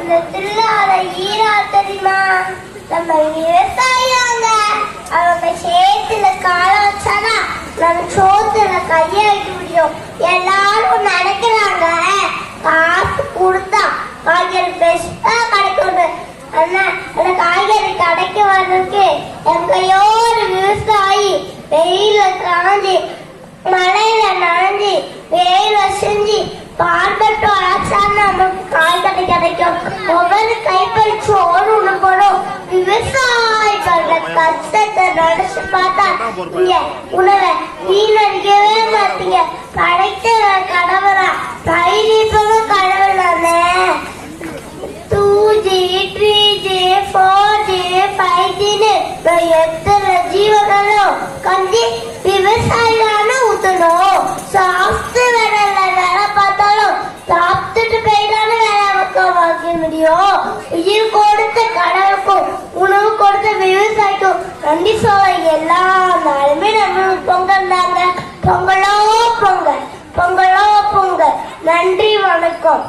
அந்த திருநாள ஈரா தெரியுமா? நம்ம விவசாயிங்க அவங்க சேத்துல காலம் வச்சானா நம்ம சோத்துல கைய வைக்க முடியும். எல்லாரும் நினைக்கிறாங்க காசு கொடுத்தா காய்கறி பெஸ்டா கிடைக்கும். ஆனா அந்த காய்கறி கடைக்கு வர்றதுக்கு எங்கேயோ ஒரு விவசாயி வெயில காஞ்சி மழையில நனைஞ்சி வெயில செஞ்சு பார்பட்டு அழைச்சா நமக்கு காய்கறி கிடைக்கும். ஒவ்வொரு கைப்பறி சோறு உள்ள போடும். விவசாயிகள கஷ்டத்தை நினைச்சு பார்த்தா இங்க உணவை வீணடிக்கவே மாட்டீங்க. படைக்கிற கடவுளா தைரியப்பவும் கடவுள் தானே. 2G 3G 4G 5Gன்னு எத்தனை ஜீவங்களும் கஞ்சி விவசாயியான ஊத்தணும். சாப்பிட்டு வேலை பார்த்தாலும் சாப்பிட்டுட்டு போயிட்டாலும் வேலை வாங்க முடியும். உயிர் கொடுத்த கடவுளுக்கும் உணவு கொடுத்த விவசாயிக்கும் நன்றி சொல்ல எல்லா நாளுமே நம்ம பொங்கல் தாங்க. பொங்கலோ பொங்கல், பொங்கலோ பொங்கல். நன்றி, வணக்கம்.